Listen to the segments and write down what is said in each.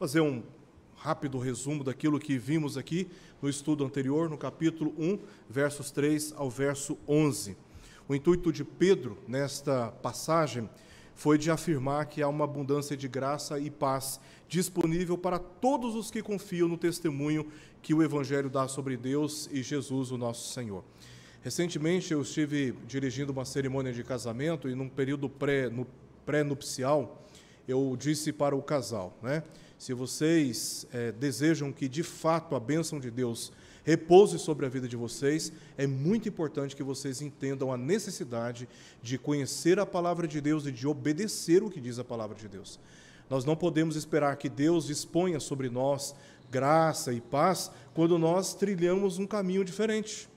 fazer um rápido resumo daquilo que vimos aqui no estudo anterior, no capítulo 1, versos 3 ao verso 11. O intuito de Pedro, nesta passagem, foi de afirmar que há uma abundância de graça e paz disponível para todos os que confiam no testemunho que o Evangelho dá sobre Deus e Jesus, o nosso Senhor. Recentemente, eu estive dirigindo uma cerimônia de casamento e, num período pré-nupcial, eu disse para o casal, se vocês desejam que, de fato, a bênção de Deus repouse sobre a vida de vocês, é muito importante que vocês entendam a necessidade de conhecer a palavra de Deus e de obedecer o que diz a palavra de Deus. Nós não podemos esperar que Deus disponha sobre nós graça e paz quando nós trilhamos um caminho diferente.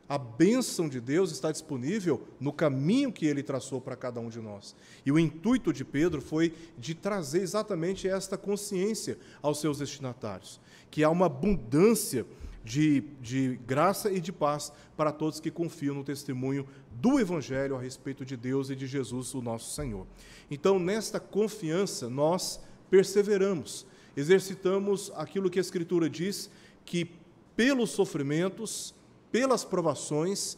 A bênção de Deus está disponível no caminho que Ele traçou para cada um de nós. E o intuito de Pedro foi de trazer exatamente esta consciência aos seus destinatários, que há uma abundância de graça e de paz para todos que confiam no testemunho do Evangelho a respeito de Deus e de Jesus, o nosso Senhor. Então, nesta confiança, nós perseveramos, exercitamos aquilo que a Escritura diz, que pelos sofrimentos, pelas provações,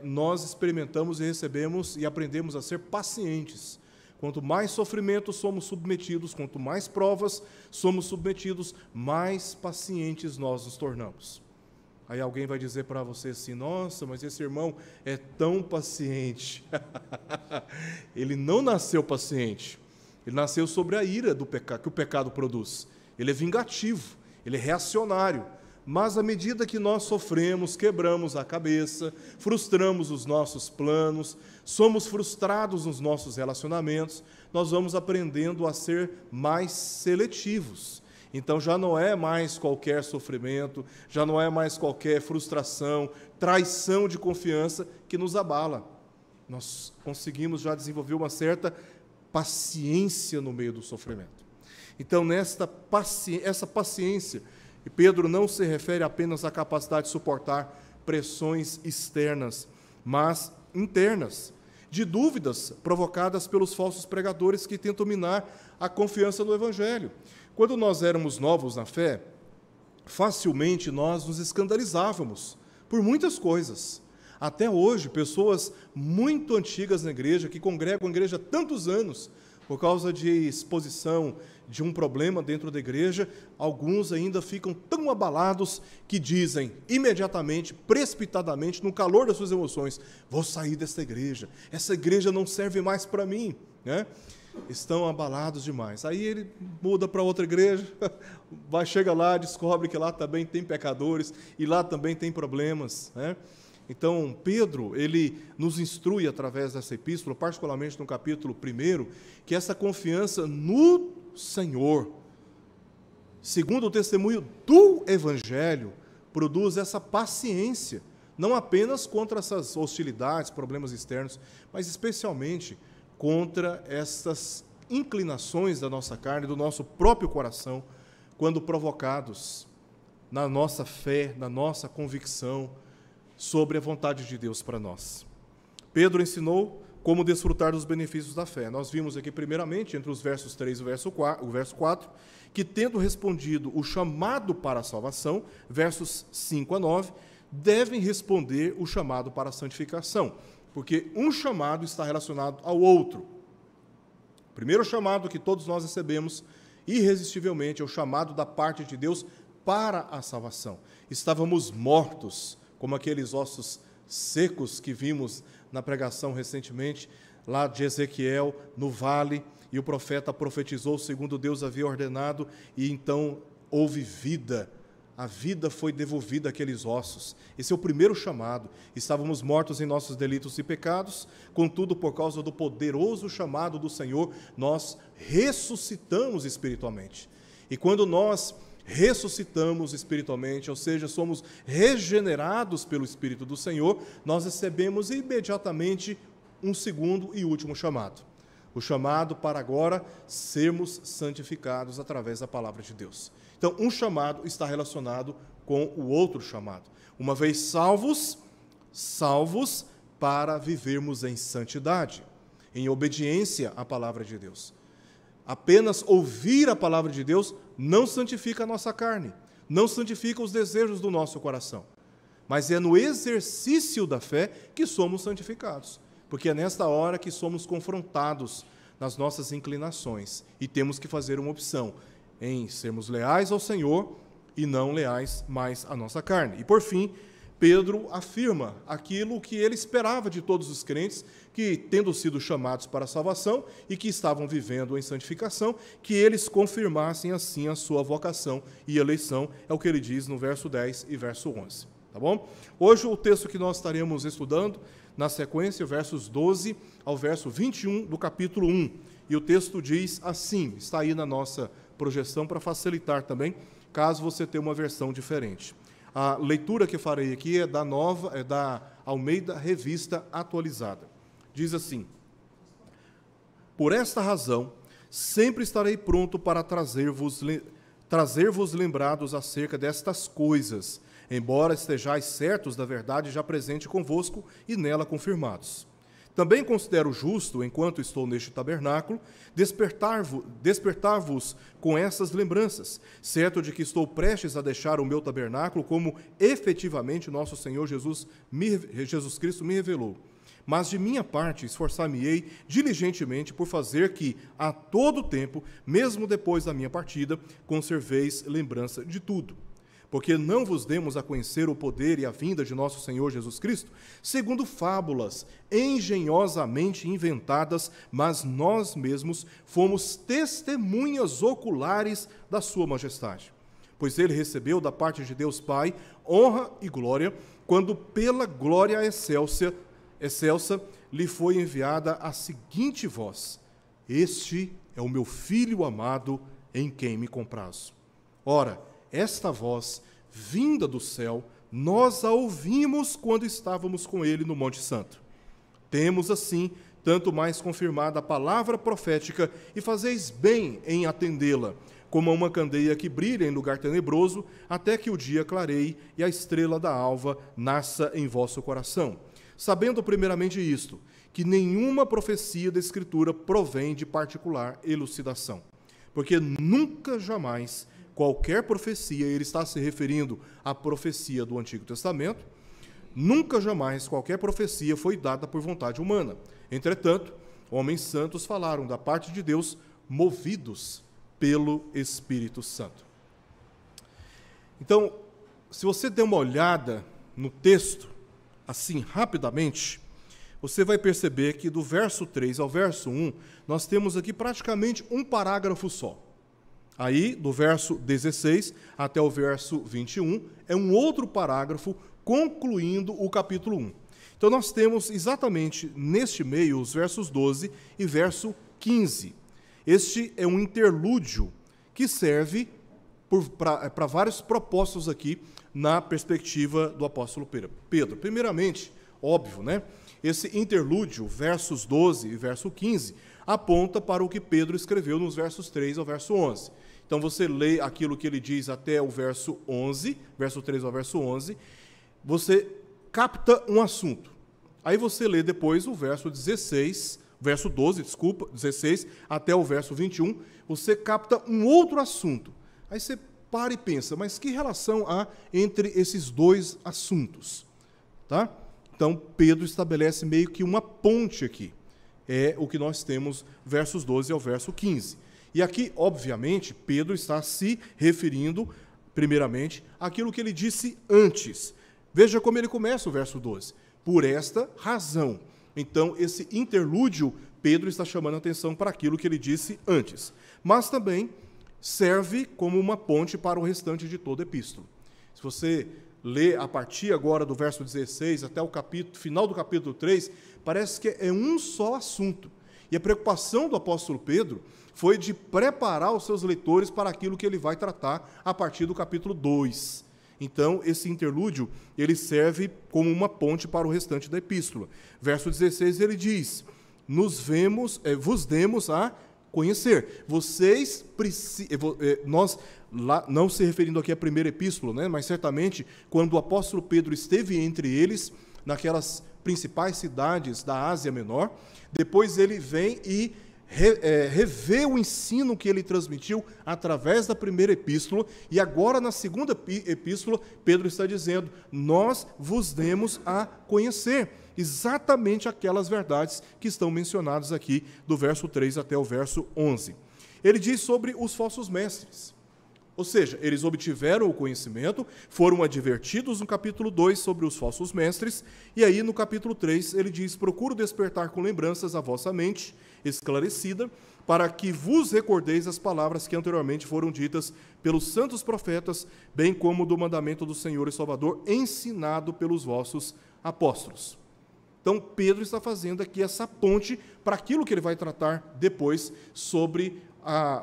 nós experimentamos e recebemos e aprendemos a ser pacientes. Quanto mais sofrimento somos submetidos, quanto mais provas somos submetidos, mais pacientes nós nos tornamos. Aí alguém vai dizer para você assim, nossa, mas esse irmão é tão paciente. Ele não nasceu paciente, ele nasceu sobre a ira do pecado, que o pecado produz. Ele é vingativo, ele é reacionário. Mas à medida que nós sofremos, quebramos a cabeça, frustramos os nossos planos, somos frustrados nos nossos relacionamentos, nós vamos aprendendo a ser mais seletivos. Então já não é mais qualquer sofrimento, já não é mais qualquer frustração, traição de confiança que nos abala. Nós conseguimos já desenvolver uma certa paciência no meio do sofrimento. Então, essa paciência, e Pedro não se refere apenas à capacidade de suportar pressões externas, mas internas, de dúvidas provocadas pelos falsos pregadores que tentam minar a confiança no Evangelho. Quando nós éramos novos na fé, facilmente nós nos escandalizávamos por muitas coisas. Até hoje, pessoas muito antigas na igreja, que congregam a igreja há tantos anos, por causa de exposição de um problema dentro da igreja, alguns ainda ficam tão abalados que dizem imediatamente, precipitadamente, no calor das suas emoções, vou sair desta igreja, essa igreja não serve mais para mim. Estão abalados demais. Aí ele muda para outra igreja, chega lá, descobre que lá também tem pecadores e lá também tem problemas. Então, Pedro, ele nos instrui através dessa epístola, particularmente no capítulo 1, que essa confiança no Senhor, segundo o testemunho do Evangelho, produz essa paciência, não apenas contra essas hostilidades, problemas externos, mas especialmente contra essas inclinações da nossa carne, do nosso próprio coração, quando provocados na nossa fé, na nossa convicção, sobre a vontade de Deus para nós. Pedro ensinou como desfrutar dos benefícios da fé. Nós vimos aqui, primeiramente, entre os versos 3 e o verso 4, que, tendo respondido o chamado para a salvação, versos 5 a 9, devem responder o chamado para a santificação, porque um chamado está relacionado ao outro. O primeiro chamado que todos nós recebemos, irresistivelmente, é o chamado da parte de Deus para a salvação. Estávamos mortos, como aqueles ossos secos que vimos na pregação recentemente, lá de Ezequiel, no vale, e o profeta profetizou segundo Deus havia ordenado, e então houve vida. A vida foi devolvida àqueles ossos. Esse é o primeiro chamado. Estávamos mortos em nossos delitos e pecados, contudo, por causa do poderoso chamado do Senhor, nós ressuscitamos espiritualmente. E quando nós ressuscitamos espiritualmente, ou seja, somos regenerados pelo Espírito do Senhor, nós recebemos imediatamente um segundo e último chamado. O chamado para agora sermos santificados através da palavra de Deus. Então, um chamado está relacionado com o outro chamado. Uma vez salvos para vivermos em santidade, em obediência à palavra de Deus. Apenas ouvir a palavra de Deus não santifica a nossa carne, não santifica os desejos do nosso coração. Mas é no exercício da fé que somos santificados, porque é nesta hora que somos confrontados nas nossas inclinações e temos que fazer uma opção em sermos leais ao Senhor e não leais mais à nossa carne. E por fim, Pedro afirma aquilo que ele esperava de todos os crentes que, tendo sido chamados para a salvação e que estavam vivendo em santificação, que eles confirmassem assim a sua vocação e eleição, é o que ele diz no verso 10 e verso 11. Tá bom? Hoje o texto que nós estaremos estudando, na sequência, versos 12 ao verso 21 do capítulo 1. E o texto diz assim, está aí na nossa projeção para facilitar também, caso você tenha uma versão diferente. A leitura que farei aqui é da Almeida Revista Atualizada. Diz assim: por esta razão, sempre estarei pronto para trazer-vos lembrados acerca destas coisas, embora estejais certos da verdade já presente convosco e nela confirmados. Também considero justo, enquanto estou neste tabernáculo, despertar-vos com essas lembranças, certo de que estou prestes a deixar o meu tabernáculo, como efetivamente nosso Senhor Jesus Cristo me revelou. Mas de minha parte esforçar-me-ei diligentemente por fazer que, a todo tempo, mesmo depois da minha partida, conserveis lembrança de tudo. Porque não vos demos a conhecer o poder e a vinda de nosso Senhor Jesus Cristo, segundo fábulas engenhosamente inventadas, mas nós mesmos fomos testemunhas oculares da sua majestade. Pois ele recebeu da parte de Deus Pai honra e glória, quando pela glória excelsa lhe foi enviada a seguinte voz: este é o meu Filho amado, em quem me comprazo. Ora, esta voz, vinda do céu, nós a ouvimos quando estávamos com ele no Monte Santo. Temos, assim, tanto mais confirmada a palavra profética, e fazeis bem em atendê-la, como a uma candeia que brilha em lugar tenebroso, até que o dia clareie e a estrela da alva nasça em vosso coração. Sabendo primeiramente isto, que nenhuma profecia da Escritura provém de particular elucidação, porque nunca jamais qualquer profecia, ele está se referindo à profecia do Antigo Testamento, nunca jamais qualquer profecia foi dada por vontade humana. Entretanto, homens santos falaram da parte de Deus, movidos pelo Espírito Santo. Então, se você der uma olhada no texto, assim, rapidamente, você vai perceber que do verso 3 ao verso 1, nós temos aqui praticamente um parágrafo só. Aí, do verso 16 até o verso 21, é um outro parágrafo concluindo o capítulo 1. Então, nós temos exatamente neste meio os versos 12 e verso 15. Este é um interlúdio que serve para vários propósitos aqui na perspectiva do apóstolo Pedro. Primeiramente, óbvio, né? Esse interlúdio, versos 12 e verso 15, aponta para o que Pedro escreveu nos versos 3 ao verso 11. Então, você lê aquilo que ele diz até o verso 11, verso 3 ao verso 11, você capta um assunto. Aí você lê depois o verso 16, verso 12, 16, até o verso 21, você capta um outro assunto. Aí você para e pensa, mas que relação há entre esses dois assuntos? Tá? Então, Pedro estabelece meio que uma ponte aqui. É o que nós temos, versos 12 ao verso 15. E aqui, obviamente, Pedro está se referindo, primeiramente, àquilo que ele disse antes. Veja como ele começa o verso 12. Por esta razão. Então, esse interlúdio, Pedro está chamando a atenção para aquilo que ele disse antes. Mas também serve como uma ponte para o restante de toda a epístola. Se você lê a partir agora do verso 16 até o final do capítulo 3, parece que é um só assunto. E a preocupação do apóstolo Pedro foi de preparar os seus leitores para aquilo que ele vai tratar a partir do capítulo 2. Então, esse interlúdio, ele serve como uma ponte para o restante da epístola. Verso 16, ele diz, vos demos a conhecer. Vocês nós, lá, não se referindo aqui à primeira epístola, né, mas certamente, quando o apóstolo Pedro esteve entre eles, naquelas principais cidades da Ásia Menor, depois ele vem e rever o ensino que ele transmitiu através da primeira epístola, e agora na segunda epístola, Pedro está dizendo: nós vos demos a conhecer exatamente aquelas verdades que estão mencionadas aqui, do verso 3 até o verso 11. Ele diz sobre os falsos mestres. Ou seja, eles obtiveram o conhecimento, foram advertidos no capítulo 2 sobre os falsos mestres, e aí no capítulo 3 ele diz: procuro despertar com lembranças a vossa mente esclarecida, para que vos recordeis as palavras que anteriormente foram ditas pelos santos profetas, bem como do mandamento do Senhor e Salvador, ensinado pelos vossos apóstolos. Então, Pedro está fazendo aqui essa ponte para aquilo que ele vai tratar depois sobre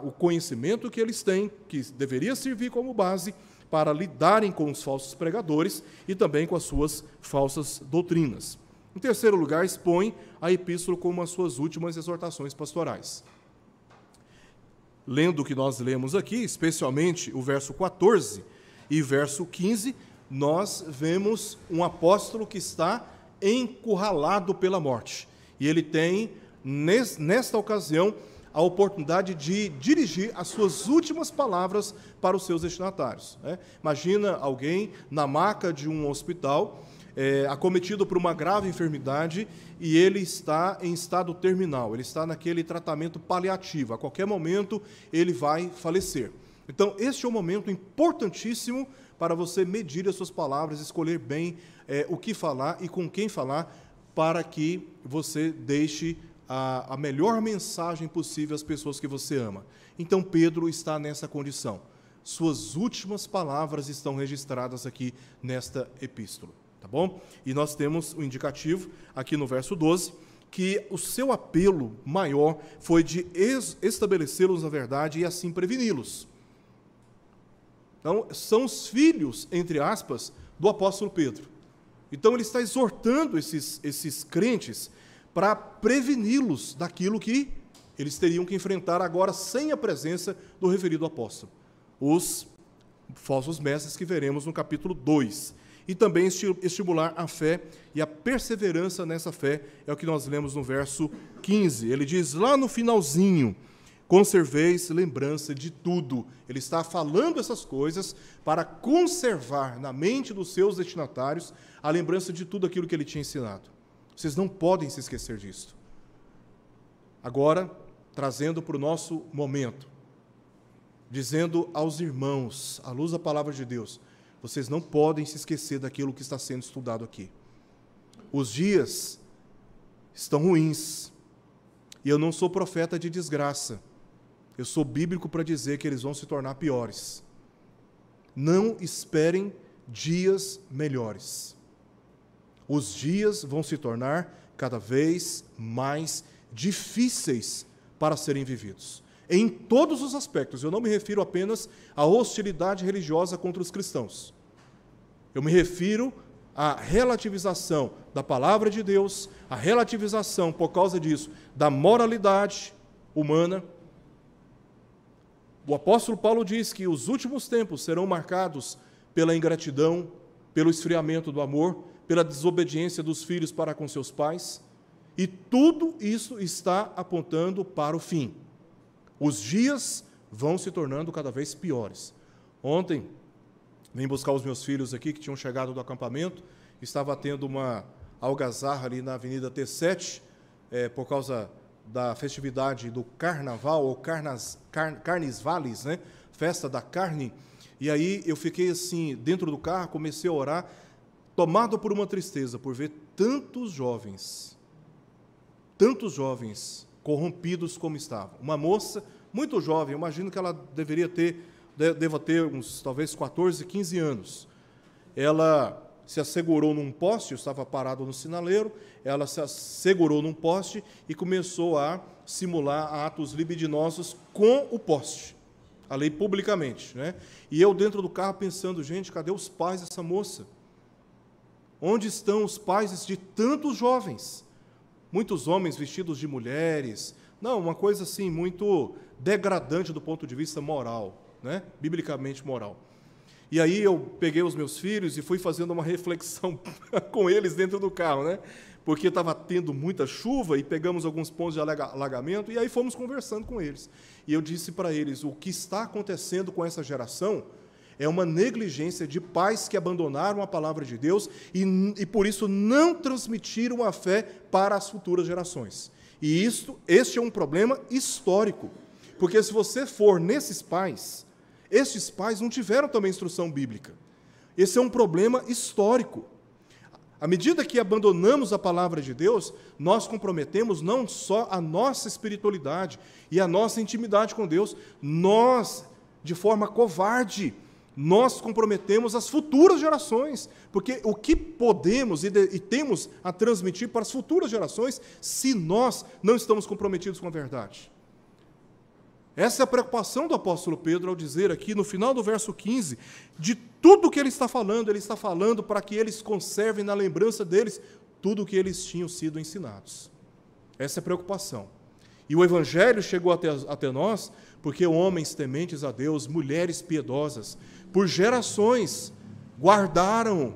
o conhecimento que eles têm, que deveria servir como base para lidarem com os falsos pregadores e também com as suas falsas doutrinas. Em terceiro lugar, expõe a epístola como as suas últimas exortações pastorais. Lendo o que nós lemos aqui, especialmente o verso 14 e verso 15, nós vemos um apóstolo que está encurralado pela morte. E ele tem, nesta ocasião, a oportunidade de dirigir as suas últimas palavras para os seus destinatários. Imagina alguém na maca de um hospital, acometido por uma grave enfermidade, e ele está em estado terminal, ele está naquele tratamento paliativo, a qualquer momento ele vai falecer. Então, este é um momento importantíssimo para você medir as suas palavras, escolher bem o que falar e com quem falar, para que você deixe a melhor mensagem possível às pessoas que você ama. Então, Pedro está nessa condição. Suas últimas palavras estão registradas aqui nesta epístola. Tá bom? E nós temos o indicativo aqui no verso 12, que o seu apelo maior foi de estabelecê-los na verdade e assim preveni-los. Então, são os filhos, entre aspas, do apóstolo Pedro. Então, ele está exortando esses crentes para preveni-los daquilo que eles teriam que enfrentar agora sem a presença do referido apóstolo. Os falsos mestres que veremos no capítulo 2. E também estimular a fé e a perseverança nessa fé, é o que nós lemos no verso 15. Ele diz lá no finalzinho: conserveis lembrança de tudo. Ele está falando essas coisas para conservar na mente dos seus destinatários a lembrança de tudo aquilo que ele tinha ensinado. Vocês não podem se esquecer disso. Agora, trazendo para o nosso momento, dizendo aos irmãos, à luz da palavra de Deus, vocês não podem se esquecer daquilo que está sendo estudado aqui. Os dias estão ruins, e eu não sou profeta de desgraça. Eu sou bíblico para dizer que eles vão se tornar piores. Não esperem dias melhores. Os dias vão se tornar cada vez mais difíceis para serem vividos. Em todos os aspectos. Eu não me refiro apenas à hostilidade religiosa contra os cristãos. Eu me refiro à relativização da palavra de Deus, à relativização, por causa disso, da moralidade humana. O apóstolo Paulo diz que os últimos tempos serão marcados pela ingratidão, pelo esfriamento do amor, pela desobediência dos filhos para com seus pais, e tudo isso está apontando para o fim. Os dias vão se tornando cada vez piores. Ontem, vim buscar os meus filhos aqui, que tinham chegado do acampamento, estava tendo uma algazarra ali na Avenida T7, por causa da festividade do Carnaval, ou Carnes Vales, né? Festa da carne, e aí eu fiquei assim, dentro do carro, comecei a orar, tomado por uma tristeza, por ver tantos jovens corrompidos como estavam. Uma moça muito jovem, eu imagino que ela deva ter uns, talvez, 14, 15 anos. Ela se assegurou num poste, eu estava parado no sinaleiro, ela se assegurou num poste e começou a simular atos libidinosos com o poste, ali publicamente, né? E eu dentro do carro pensando, gente, cadê os pais dessa moça? Onde estão os pais de tantos jovens? Muitos homens vestidos de mulheres. Não, uma coisa assim muito degradante do ponto de vista moral, né? Biblicamente moral. E aí eu peguei os meus filhos e fui fazendo uma reflexão com eles dentro do carro, né? porque estava tendo muita chuva e pegamos alguns pontos de alagamento, e aí fomos conversando com eles. E eu disse para eles, o que está acontecendo com essa geração é uma negligência de pais que abandonaram a palavra de Deus e por isso não transmitiram a fé para as futuras gerações. E este é um problema histórico, porque se você for nesses pais, estes pais não tiveram também instrução bíblica. Esse é um problema histórico. À medida que abandonamos a palavra de Deus, nós comprometemos não só a nossa espiritualidade e a nossa intimidade com Deus, nós, de forma covarde, nós comprometemos as futuras gerações, porque o que podemos e temos a transmitir para as futuras gerações se nós não estamos comprometidos com a verdade? Essa é a preocupação do apóstolo Pedro ao dizer aqui, no final do verso 15, de tudo que ele está falando para que eles conservem na lembrança deles tudo o que eles tinham sido ensinados. Essa é a preocupação. E o Evangelho chegou até nós porque homens tementes a Deus, mulheres piedosas, por gerações, guardaram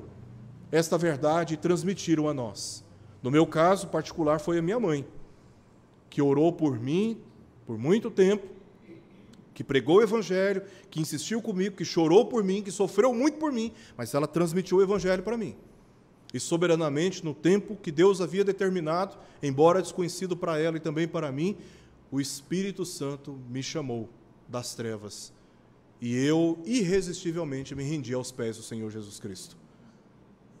esta verdade e transmitiram a nós. No meu caso particular foi a minha mãe, que orou por mim por muito tempo, que pregou o Evangelho, que insistiu comigo, que chorou por mim, que sofreu muito por mim, mas ela transmitiu o Evangelho para mim. E soberanamente, no tempo que Deus havia determinado, embora desconhecido para ela e também para mim, o Espírito Santo me chamou das trevas. E eu, irresistivelmente, me rendi aos pés do Senhor Jesus Cristo.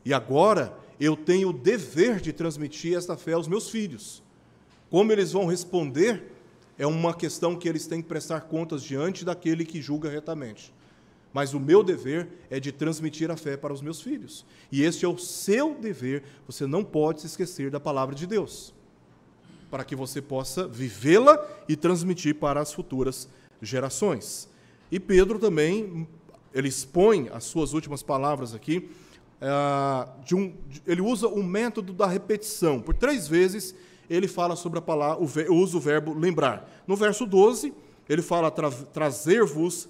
E agora, eu tenho o dever de transmitir esta fé aos meus filhos. Como eles vão responder, é uma questão que eles têm que prestar contas diante daquele que julga retamente. Mas o meu dever é de transmitir a fé para os meus filhos. E este é o seu dever, você não pode se esquecer da palavra de Deus, para que você possa vivê-la e transmitir para as futuras gerações. E Pedro também, ele expõe as suas últimas palavras aqui, ele usa o método da repetição. Por 3 vezes ele fala sobre a palavra, usa o verbo lembrar. No verso 12, ele fala trazer-vos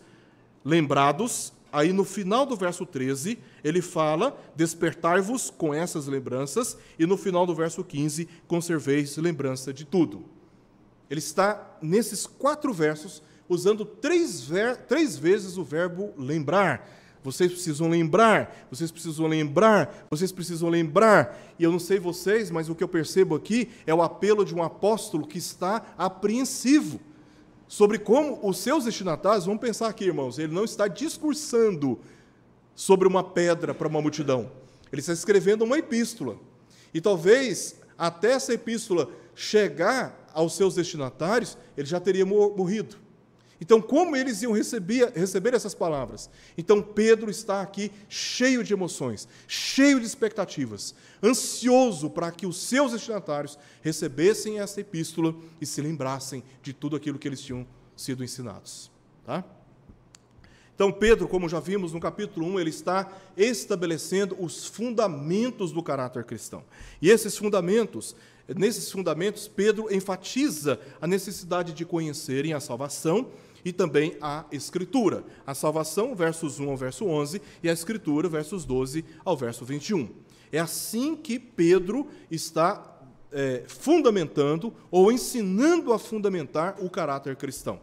lembrados. Aí no final do verso 13, ele fala despertar-vos com essas lembranças. E no final do verso 15, conserveis lembrança de tudo. Ele está, nesses 4 versos, usando 3 vezes o verbo lembrar. Vocês precisam lembrar, vocês precisam lembrar, vocês precisam lembrar. E eu não sei vocês, mas o que eu percebo aqui é o apelo de um apóstolo que está apreensivo sobre como os seus destinatários, vamos pensar aqui, irmãos, ele não está discursando sobre uma pedra para uma multidão. Ele está escrevendo uma epístola. E talvez, até essa epístola chegar aos seus destinatários, ele já teria morrido. Então, como eles iam receber essas palavras? Então, Pedro está aqui cheio de emoções, cheio de expectativas, ansioso para que os seus destinatários recebessem essa epístola e se lembrassem de tudo aquilo que eles tinham sido ensinados. Tá? Então, Pedro, como já vimos no capítulo 1, ele está estabelecendo os fundamentos do caráter cristão. E nesses fundamentos, Pedro enfatiza a necessidade de conhecerem a salvação e também a Escritura. A salvação, versos 1 ao verso 11, e a Escritura, versos 12 ao verso 21. É assim que Pedro está fundamentando ou ensinando a fundamentar o caráter cristão.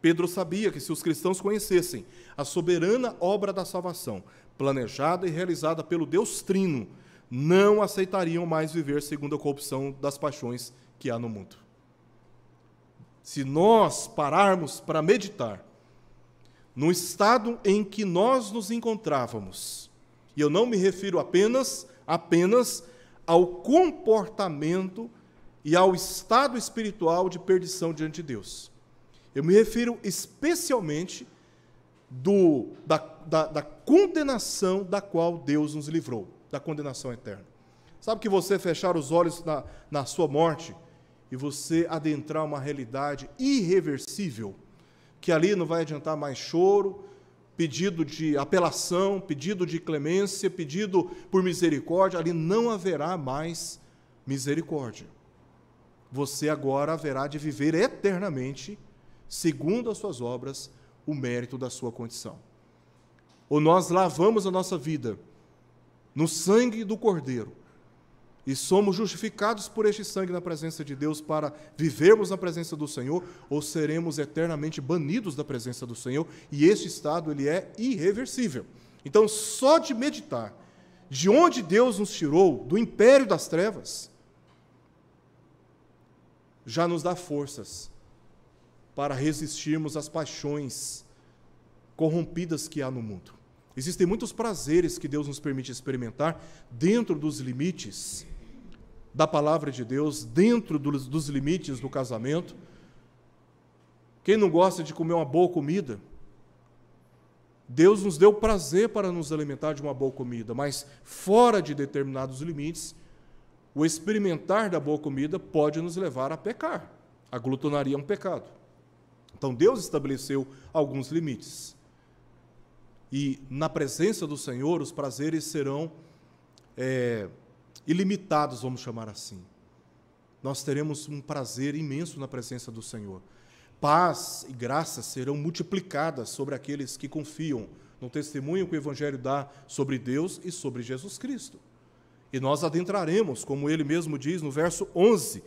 Pedro sabia que se os cristãos conhecessem a soberana obra da salvação, planejada e realizada pelo Deus Trino, não aceitariam mais viver segundo a corrupção das paixões que há no mundo. Se nós pararmos para meditar no estado em que nós nos encontrávamos, e eu não me refiro apenas ao comportamento e ao estado espiritual de perdição diante de Deus. Eu me refiro especialmente da condenação da qual Deus nos livrou, da condenação eterna. Sabe que você fechar os olhos na sua morte e você adentrar uma realidade irreversível, que ali não vai adiantar mais choro, pedido de apelação, pedido de clemência, pedido por misericórdia, ali não haverá mais misericórdia. Você agora haverá de viver eternamente, segundo as suas obras, o mérito da sua condição. Ou nós lavamos a nossa vida no sangue do Cordeiro, e somos justificados por este sangue na presença de Deus para vivermos na presença do Senhor, ou seremos eternamente banidos da presença do Senhor, e este estado ele é irreversível. Então, só de meditar de onde Deus nos tirou, do império das trevas, já nos dá forças para resistirmos às paixões corrompidas que há no mundo. Existem muitos prazeres que Deus nos permite experimentar dentro dos limites da palavra de Deus, dentro dos limites do casamento. Quem não gosta de comer uma boa comida? Deus nos deu prazer para nos alimentar de uma boa comida, mas fora de determinados limites, o experimentar da boa comida pode nos levar a pecar. A glutonaria é um pecado. Então Deus estabeleceu alguns limites. E na presença do Senhor, os prazeres serão ilimitados, vamos chamar assim. Nós teremos um prazer imenso na presença do Senhor. Paz e graça serão multiplicadas sobre aqueles que confiam no testemunho que o Evangelho dá sobre Deus e sobre Jesus Cristo. E nós adentraremos, como ele mesmo diz no verso 11,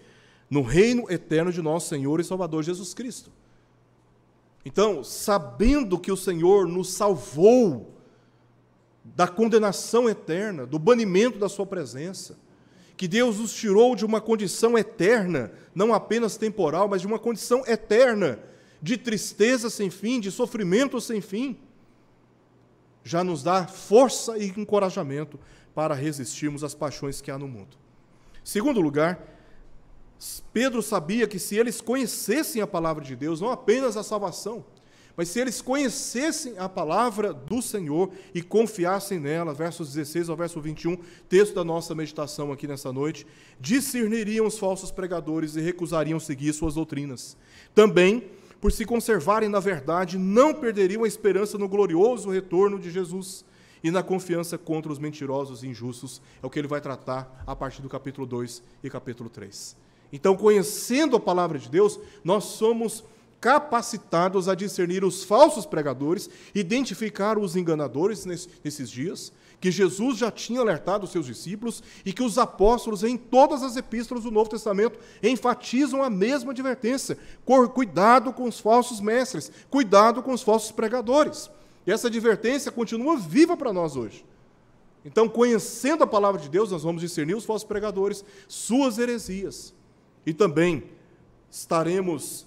no reino eterno de nosso Senhor e Salvador Jesus Cristo. Então, sabendo que o Senhor nos salvou da condenação eterna, do banimento da sua presença, que Deus nos tirou de uma condição eterna, não apenas temporal, mas de uma condição eterna, de tristeza sem fim, de sofrimento sem fim, já nos dá força e encorajamento para resistirmos às paixões que há no mundo. Segundo lugar, Pedro sabia que se eles conhecessem a palavra de Deus, não apenas a salvação, mas se eles conhecessem a palavra do Senhor e confiassem nela, versos 16 ao verso 21, texto da nossa meditação aqui nessa noite, discerniriam os falsos pregadores e recusariam seguir suas doutrinas. Também, por se conservarem na verdade, não perderiam a esperança no glorioso retorno de Jesus e na confiança contra os mentirosos e injustos. É o que ele vai tratar a partir do capítulo 2 e capítulo 3. Então, conhecendo a palavra de Deus, nós somos capacitados a discernir os falsos pregadores, identificar os enganadores nesses dias, que Jesus já tinha alertado os seus discípulos e que os apóstolos, em todas as epístolas do Novo Testamento, enfatizam a mesma advertência. Cuidado com os falsos mestres, cuidado com os falsos pregadores. E essa advertência continua viva para nós hoje. Então, conhecendo a palavra de Deus, nós vamos discernir os falsos pregadores, suas heresias. E também estaremos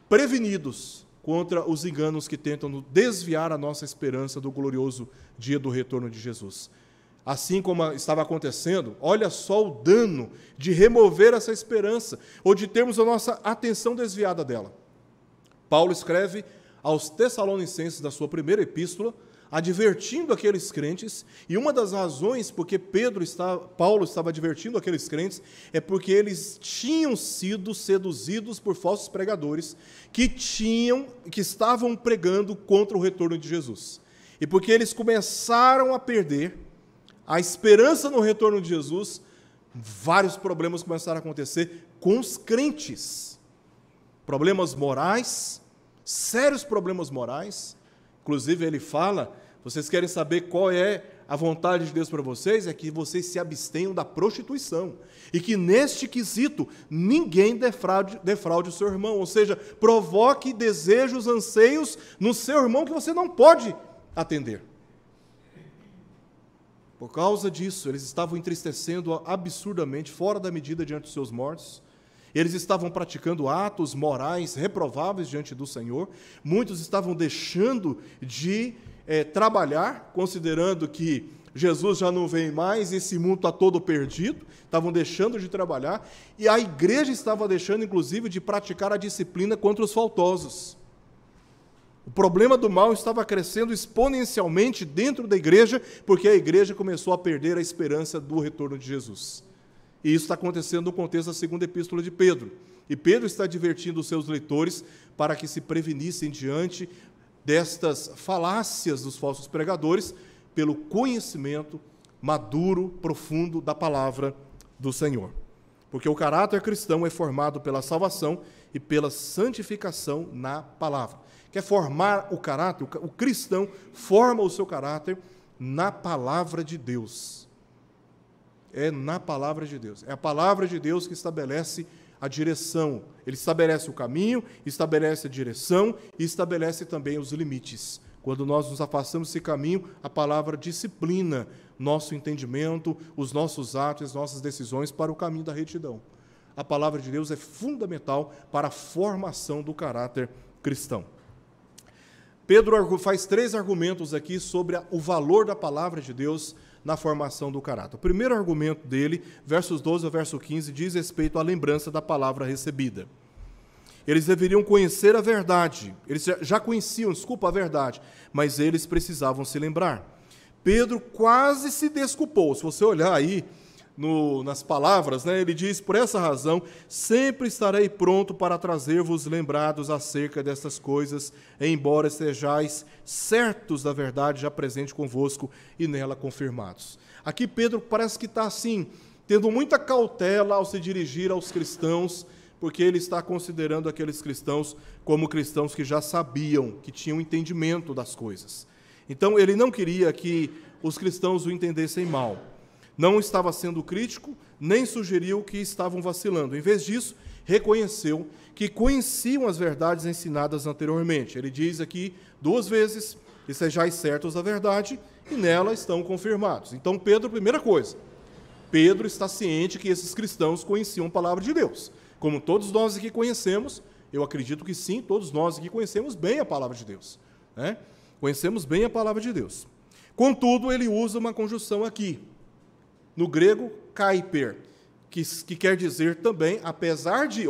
prevenidos contra os enganos que tentam desviar a nossa esperança do glorioso dia do retorno de Jesus. Assim como estava acontecendo, olha só o dano de remover essa esperança, ou de termos a nossa atenção desviada dela. Paulo escreve aos Tessalonicenses da sua primeira epístola, advertindo aqueles crentes, e uma das razões porque Paulo estava advertindo aqueles crentes é porque eles tinham sido seduzidos por falsos pregadores que estavam pregando contra o retorno de Jesus. E porque eles começaram a perder a esperança no retorno de Jesus, vários problemas começaram a acontecer com os crentes. Problemas morais, sérios problemas morais. Inclusive, ele fala, vocês querem saber qual é a vontade de Deus para vocês? É que vocês se abstenham da prostituição. E que, neste quesito, ninguém defraude o seu irmão. Ou seja, provoque desejos, anseios no seu irmão que você não pode atender. Por causa disso, eles estavam entristecendo absurdamente, fora da medida, diante dos seus mortos. Eles estavam praticando atos morais reprováveis diante do Senhor. Muitos estavam deixando de trabalhar, considerando que Jesus já não vem mais, esse mundo está todo perdido. Estavam deixando de trabalhar. E a igreja estava deixando, inclusive, de praticar a disciplina contra os faltosos. O problema do mal estava crescendo exponencialmente dentro da igreja, porque a igreja começou a perder a esperança do retorno de Jesus. E isso está acontecendo no contexto da segunda epístola de Pedro. E Pedro está advertindo os seus leitores para que se prevenissem diante destas falácias dos falsos pregadores pelo conhecimento maduro, profundo da palavra do Senhor. Porque o caráter cristão é formado pela salvação e pela santificação na palavra. Quer formar o caráter? O cristão forma o seu caráter na palavra de Deus. É na palavra de Deus. É a palavra de Deus que estabelece a direção. Ele estabelece o caminho, estabelece a direção e estabelece também os limites. Quando nós nos afastamos desse caminho, a palavra disciplina nosso entendimento, os nossos atos, as nossas decisões para o caminho da retidão. A palavra de Deus é fundamental para a formação do caráter cristão. Pedro faz 3 argumentos aqui sobre o valor da palavra de Deus na formação do caráter. O primeiro argumento dele, versos 12 ao verso 15, diz respeito à lembrança da palavra recebida. Eles deveriam conhecer a verdade. Eles já conheciam, a verdade, mas eles precisavam se lembrar. Pedro quase se desculpou. Se você olhar aí nas palavras, ele diz, por essa razão, sempre estarei pronto para trazer-vos lembrados acerca destas coisas, embora estejais certos da verdade já presente convosco e nela confirmados. Aqui Pedro parece que está assim, tendo muita cautela ao se dirigir aos cristãos, porque ele está considerando aqueles cristãos como cristãos que já sabiam, que tinham entendimento das coisas. Então ele não queria que os cristãos o entendessem mal. Não estava sendo crítico, nem sugeriu que estavam vacilando. Em vez disso, reconheceu que conheciam as verdades ensinadas anteriormente. Ele diz aqui 2 vezes, e sejais certos da verdade, e nela estão confirmados. Então, Pedro, primeira coisa, Pedro está ciente que esses cristãos conheciam a palavra de Deus. Como todos nós aqui conhecemos, eu acredito que sim, todos nós aqui conhecemos bem a palavra de Deus. Conhecemos bem a palavra de Deus. Contudo, ele usa uma conjunção aqui, no grego, kaiper, que quer dizer também, apesar de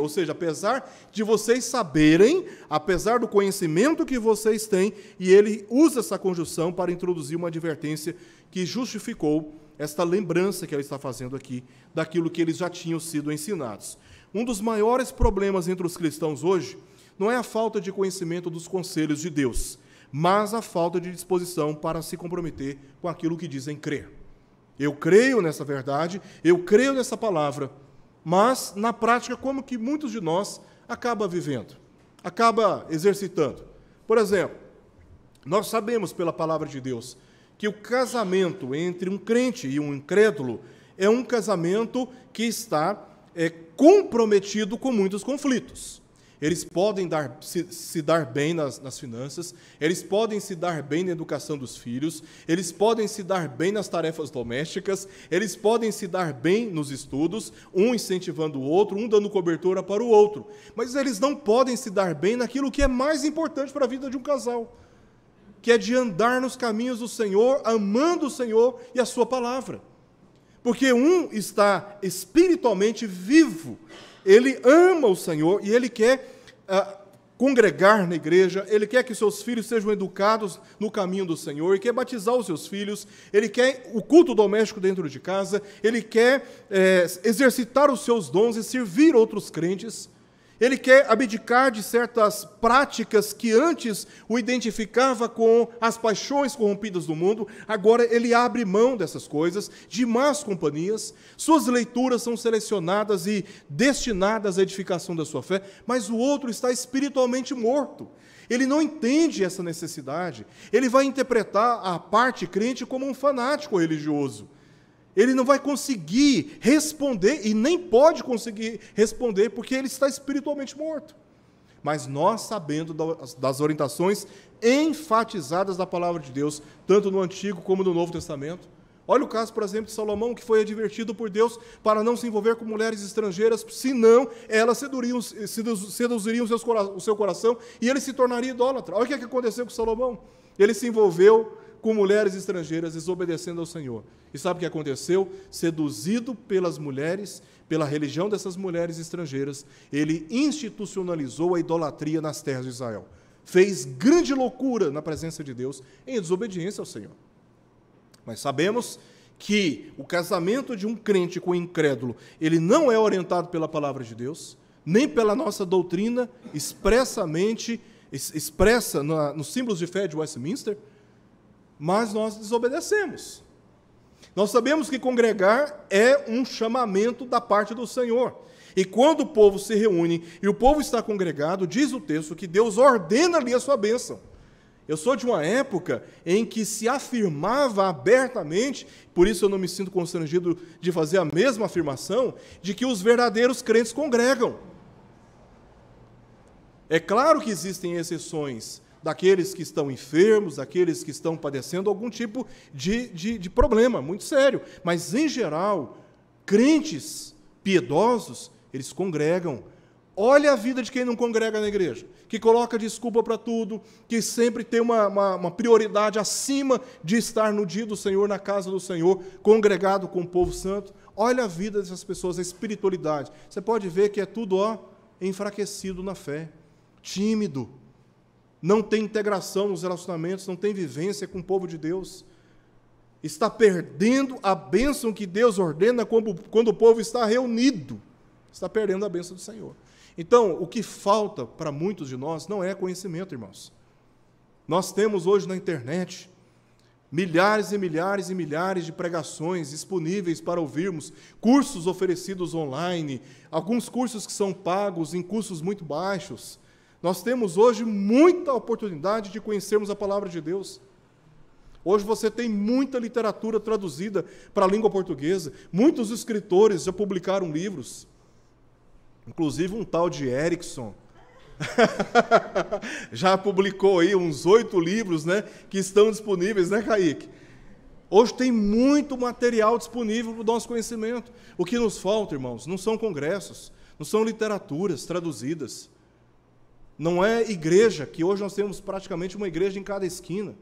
vocês saberem, apesar do conhecimento que vocês têm, e ele usa essa conjunção para introduzir uma advertência que justificou esta lembrança que ele está fazendo aqui, daquilo que eles já tinham sido ensinados. Um dos maiores problemas entre os cristãos hoje não é a falta de conhecimento dos conselhos de Deus, mas a falta de disposição para se comprometer com aquilo que dizem crer. Eu creio nessa verdade, eu creio nessa palavra, mas, na prática, como que muitos de nós acaba vivendo, acaba exercitando. Por exemplo, nós sabemos pela palavra de Deus que o casamento entre um crente e um incrédulo é um casamento que está comprometido com muitos conflitos. Eles podem se dar bem nas finanças, eles podem se dar bem na educação dos filhos, eles podem se dar bem nas tarefas domésticas, eles podem se dar bem nos estudos, um incentivando o outro, um dando cobertura para o outro. Mas eles não podem se dar bem naquilo que é mais importante para a vida de um casal, que é de andar nos caminhos do Senhor, amando o Senhor e a sua palavra. Porque um está espiritualmente vivo, ele ama o Senhor e ele quer congregar na igreja, ele quer que seus filhos sejam educados no caminho do Senhor, ele quer batizar os seus filhos, ele quer o culto doméstico dentro de casa, ele quer exercitar os seus dons e servir outros crentes, ele quer abdicar de certas práticas que antes o identificava com as paixões corrompidas do mundo, agora ele abre mão dessas coisas, de más companhias, suas leituras são selecionadas e destinadas à edificação da sua fé, mas o outro está espiritualmente morto. Ele não entende essa necessidade, ele vai interpretar a parte crente como um fanático religioso. Ele não vai conseguir responder, e nem pode conseguir responder, porque ele está espiritualmente morto. Mas nós, sabendo das orientações enfatizadas da palavra de Deus, tanto no Antigo como no Novo Testamento, olha o caso, por exemplo, de Salomão, que foi advertido por Deus para não se envolver com mulheres estrangeiras, senão elas seduziriam o seu coração e ele se tornaria idólatra. Olha o que aconteceu com Salomão. Ele se envolveu com mulheres estrangeiras, desobedecendo ao Senhor. E sabe o que aconteceu? Seduzido pelas mulheres, pela religião dessas mulheres estrangeiras, ele institucionalizou a idolatria nas terras de Israel. Fez grande loucura na presença de Deus, em desobediência ao Senhor. Mas sabemos que o casamento de um crente com um incrédulo, ele não é orientado pela palavra de Deus, nem pela nossa doutrina expressa nos símbolos de fé de Westminster, mas nós desobedecemos. Nós sabemos que congregar é um chamamento da parte do Senhor. E quando o povo se reúne e o povo está congregado, diz o texto que Deus ordena ali a sua bênção. Eu sou de uma época em que se afirmava abertamente, por isso eu não me sinto constrangido de fazer a mesma afirmação, de que os verdadeiros crentes congregam. É claro que existem exceções daqueles que estão enfermos, daqueles que estão padecendo algum tipo de problema muito sério, mas, em geral, crentes piedosos, eles congregam. Olha a vida de quem não congrega na igreja, que coloca desculpa para tudo, que sempre tem uma prioridade acima de estar no dia do Senhor, na casa do Senhor, congregado com o povo santo. Olha a vida dessas pessoas, a espiritualidade. Você pode ver que é tudo enfraquecido na fé, tímido, não tem integração nos relacionamentos, não tem vivência com o povo de Deus. Está perdendo a bênção que Deus ordena quando o povo está reunido. Está perdendo a bênção do Senhor. Então, o que falta para muitos de nós não é conhecimento, irmãos. Nós temos hoje na internet milhares e milhares e milhares de pregações disponíveis para ouvirmos, cursos oferecidos online, alguns cursos que são pagos em custos muito baixos. Nós temos hoje muita oportunidade de conhecermos a palavra de Deus. Hoje você tem muita literatura traduzida para a língua portuguesa, muitos escritores já publicaram livros. Inclusive um tal de Erickson já publicou aí uns 8 livros, né, que estão disponíveis, né, Kaique? Hoje tem muito material disponível para o nosso conhecimento. O que nos falta, irmãos, não são congressos, não são literaturas traduzidas. Não é igreja, que hoje nós temos praticamente uma igreja em cada esquina.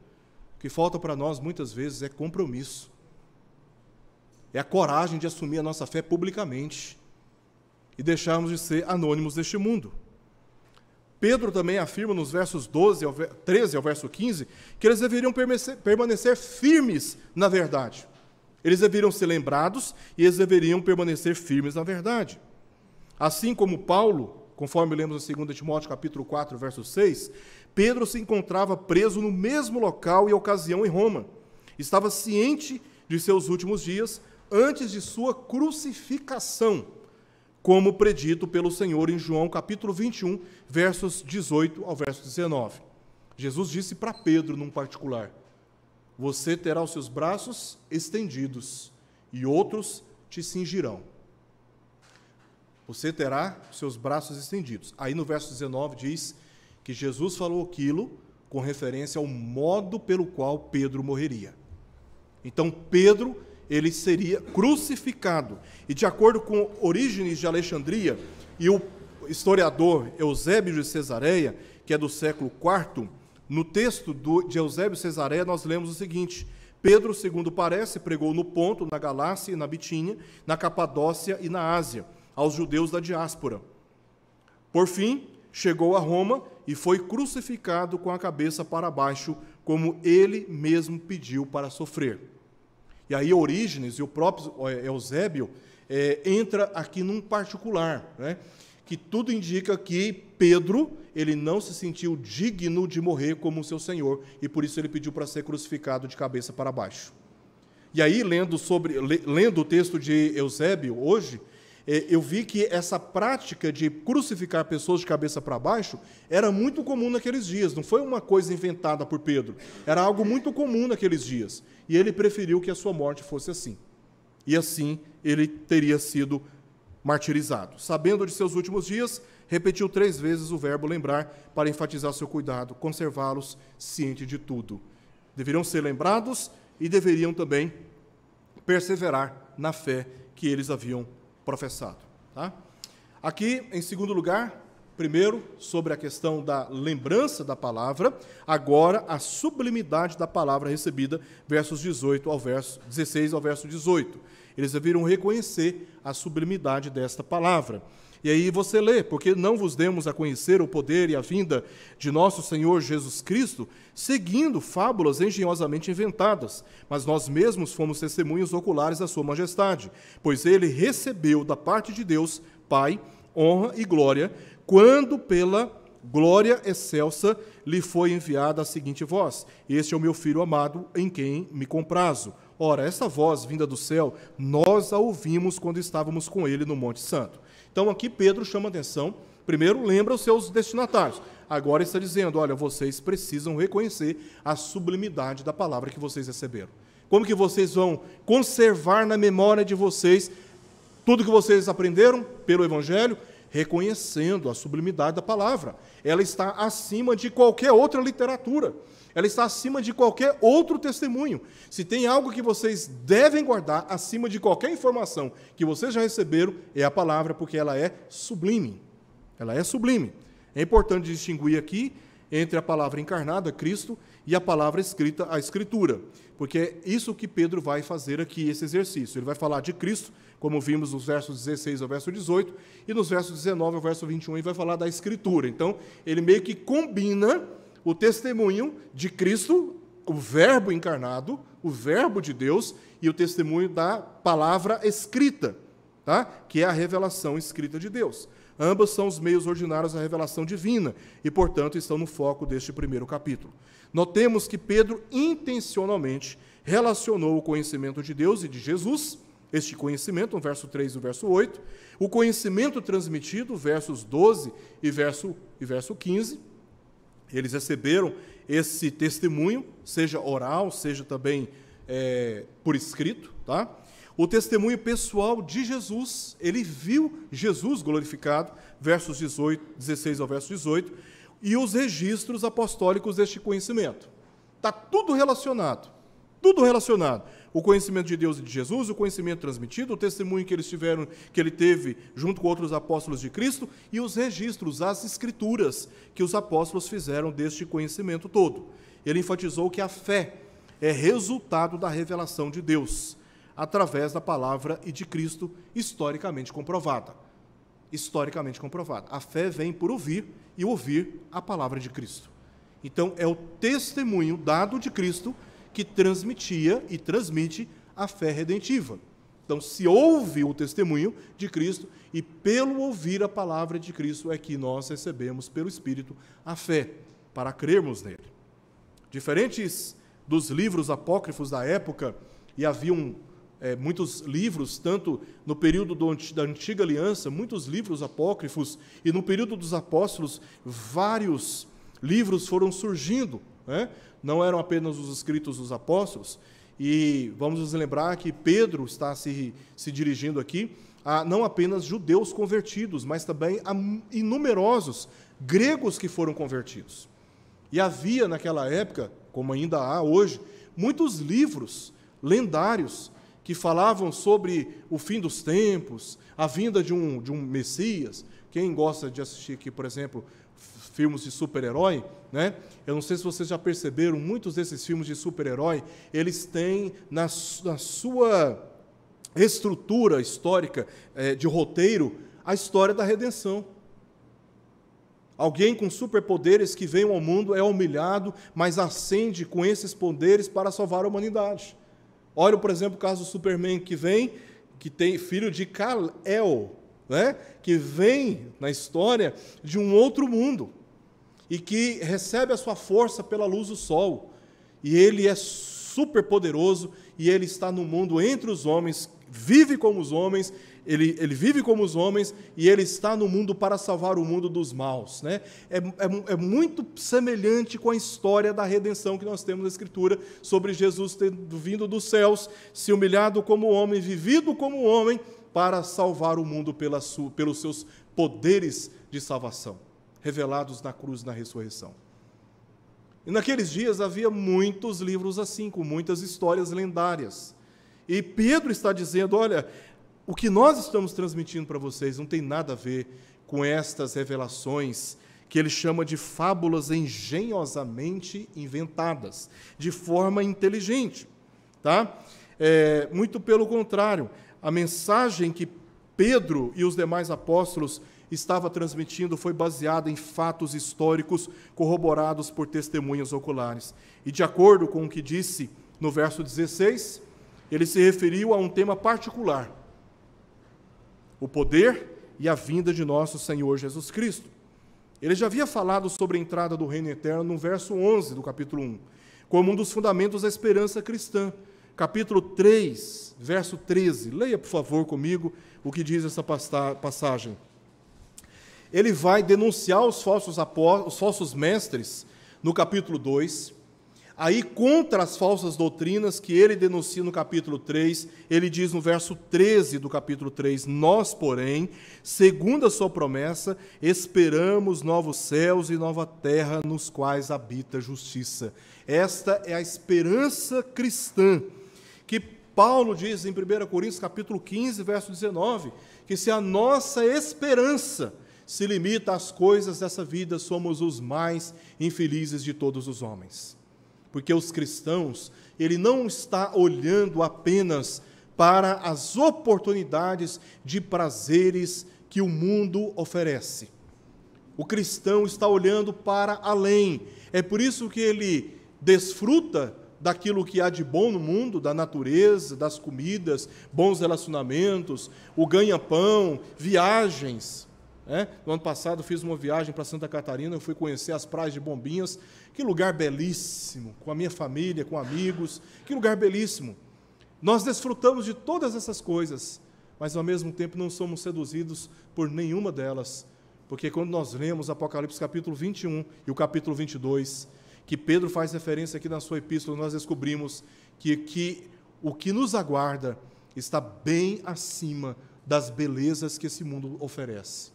O que falta para nós, muitas vezes, é compromisso. É a coragem de assumir a nossa fé publicamente e deixarmos de ser anônimos deste mundo. Pedro também afirma nos versos 13 ao verso 15, que eles deveriam permanecer firmes na verdade. Eles deveriam ser lembrados e eles deveriam permanecer firmes na verdade. Assim como Paulo, conforme lemos em 2 Timóteo capítulo 4, verso 6, Pedro se encontrava preso no mesmo local e ocasião em Roma. Estava ciente de seus últimos dias antes de sua crucificação, como predito pelo Senhor em João capítulo 21, versos 18 ao verso 19. Jesus disse para Pedro, num particular: você terá os seus braços estendidos e outros te cingirão. Você terá os seus braços estendidos. Aí no verso 19 diz que Jesus falou aquilo com referência ao modo pelo qual Pedro morreria. Então Pedro, ele seria crucificado. E de acordo com Orígenes de Alexandria e o historiador Eusébio de Cesareia, que é do século IV, no texto de Eusébio de Cesareia nós lemos o seguinte: Pedro, segundo parece, pregou no Ponto, na Galácia e na Bitínia, na Capadócia e na Ásia, aos judeus da diáspora. Por fim, chegou a Roma e foi crucificado com a cabeça para baixo, como ele mesmo pediu para sofrer. E aí Orígenes e o próprio Eusébio entra aqui num particular, né, que tudo indica que Pedro, ele não se sentiu digno de morrer como o seu Senhor, e por isso ele pediu para ser crucificado de cabeça para baixo. E aí, lendo o texto de Eusébio hoje, eu vi que essa prática de crucificar pessoas de cabeça para baixo era muito comum naqueles dias, não foi uma coisa inventada por Pedro, era algo muito comum naqueles dias, e ele preferiu que a sua morte fosse assim. E assim ele teria sido martirizado. Sabendo de seus últimos dias, repetiu 3 vezes o verbo lembrar para enfatizar seu cuidado, conservá-los ciente de tudo. Deveriam ser lembrados e deveriam também perseverar na fé que eles haviam professado. Tá? Aqui, em segundo lugar, primeiro, sobre a questão da lembrança da palavra, agora a sublimidade da palavra recebida, versos 16 ao verso 18. Eles deveriam reconhecer a sublimidade desta palavra. E aí você lê: porque não vos demos a conhecer o poder e a vinda de nosso Senhor Jesus Cristo, seguindo fábulas engenhosamente inventadas, mas nós mesmos fomos testemunhas oculares da sua majestade, pois ele recebeu da parte de Deus, Pai, honra e glória, quando pela glória excelsa lhe foi enviada a seguinte voz: este é o meu Filho amado, em quem me comprazo. Ora, essa voz vinda do céu, nós a ouvimos quando estávamos com ele no Monte Santo. Então aqui Pedro chama atenção, primeiro lembra os seus destinatários. agora está dizendo, olha, vocês precisam reconhecer a sublimidade da palavra que vocês receberam. Como que vocês vão conservar na memória de vocês tudo que vocês aprenderam pelo Evangelho? Reconhecendo a sublimidade da palavra. Ela está acima de qualquer outra literatura. Ela está acima de qualquer outro testemunho. Se tem algo que vocês devem guardar acima de qualquer informação que vocês já receberam, é a palavra, porque ela é sublime. Ela é sublime. É importante distinguir aqui entre a palavra encarnada, Cristo, e a palavra escrita, a Escritura. Porque é isso que Pedro vai fazer aqui, esse exercício. Ele vai falar de Cristo, como vimos nos versos 16 ao verso 18, e nos versos 19 ao verso 21 ele vai falar da Escritura. Então, ele meio que combina o testemunho de Cristo, o Verbo encarnado, o Verbo de Deus, e o testemunho da palavra escrita, tá? Que é a revelação escrita de Deus. Ambos são os meios ordinários da revelação divina e, portanto, estão no foco deste primeiro capítulo. Notemos que Pedro intencionalmente relacionou o conhecimento de Deus e de Jesus, este conhecimento, no verso 3 e no verso 8, o conhecimento transmitido, versos 12 e verso 15, eles receberam esse testemunho, seja oral, seja também por escrito, tá? O testemunho pessoal de Jesus, ele viu Jesus glorificado, versos 16 ao verso 18, e os registros apostólicos deste conhecimento. Está tudo relacionado, tudo relacionado. O conhecimento de Deus e de Jesus, o conhecimento transmitido, o testemunho que eles tiveram, que ele teve junto com outros apóstolos de Cristo, e os registros, as escrituras que os apóstolos fizeram deste conhecimento todo. Ele enfatizou que a fé é resultado da revelação de Deus, através da palavra e de Cristo, historicamente comprovada. Historicamente comprovada. A fé vem por ouvir, e ouvir a palavra de Cristo. Então, é o testemunho dado de Cristo que transmitia e transmite a fé redentiva. Então, se ouve o testemunho de Cristo, e pelo ouvir a palavra de Cristo é que nós recebemos pelo Espírito a fé, para crermos nele. Diferentes dos livros apócrifos da época, e haviam muitos livros, tanto no período da Antiga Aliança, muitos livros apócrifos, e no período dos apóstolos, vários livros foram surgindo, né? Não eram apenas os escritos dos apóstolos, e vamos nos lembrar que Pedro está se dirigindo aqui a não apenas judeus convertidos, mas também a inumerosos gregos que foram convertidos. E havia naquela época, como ainda há hoje, muitos livros lendários que falavam sobre o fim dos tempos, a vinda de um Messias. Quem gosta de assistir aqui, por exemplo, filmes de super-herói, né? Eu não sei se vocês já perceberam, muitos desses filmes de super-herói, eles têm na sua estrutura histórica de roteiro a história da redenção. Alguém com superpoderes que vem ao mundo é humilhado, mas ascende com esses poderes para salvar a humanidade. Olha, por exemplo, o caso do Superman que tem filho de Kal-El, né? Que vem na história de um outro mundo e que recebe a sua força pela luz do sol. E ele é super poderoso e ele está no mundo entre os homens, vive como os homens, ele vive como os homens e ele está no mundo para salvar o mundo dos maus, né? É muito semelhante com a história da redenção que nós temos na Escritura, sobre Jesus tendo vindo dos céus, se humilhado como homem, vivido como homem, para salvar o mundo pelos seus poderes de salvação, revelados na cruz e na ressurreição. E naqueles dias havia muitos livros assim, com muitas histórias lendárias. E Pedro está dizendo, olha, o que nós estamos transmitindo para vocês não tem nada a ver com estas revelações que ele chama de fábulas engenhosamente inventadas, de forma inteligente. Tá? Muito pelo contrário, a mensagem que Pedro e os demais apóstolos estava transmitindo foi baseada em fatos históricos corroborados por testemunhas oculares. E de acordo com o que disse no verso 16, ele se referiu a um tema particular: o poder e a vinda de nosso Senhor Jesus Cristo. Ele já havia falado sobre a entrada do reino eterno no verso 11 do capítulo 1, como um dos fundamentos da esperança cristã. Capítulo 3, verso 13. Leia, por favor, comigo o que diz essa passagem. ele vai denunciar os falsos mestres no capítulo 2. Aí, contra as falsas doutrinas que ele denuncia no capítulo 3, ele diz no verso 13 do capítulo 3, nós, porém, segundo a sua promessa, esperamos novos céus e nova terra nos quais habita a justiça. Esta é a esperança cristã, que Paulo diz em 1 Coríntios capítulo 15, verso 19, que se a nossa esperança se limita às coisas dessa vida, somos os mais infelizes de todos os homens. Porque os cristãos, ele não está olhando apenas para as oportunidades de prazeres que o mundo oferece. O cristão está olhando para além. É por isso que ele desfruta daquilo que há de bom no mundo, da natureza, das comidas, bons relacionamentos, o ganha-pão, viagens. No ano passado fiz uma viagem para Santa Catarina, eu fui conhecer as praias de Bombinhas. Que lugar belíssimo, com a minha família, com amigos, que lugar belíssimo. Nós desfrutamos de todas essas coisas, mas ao mesmo tempo não somos seduzidos por nenhuma delas, porque quando nós lemos Apocalipse capítulo 21 e o capítulo 22, que Pedro faz referência aqui na sua epístola, nós descobrimos que o que nos aguarda está bem acima das belezas que esse mundo oferece.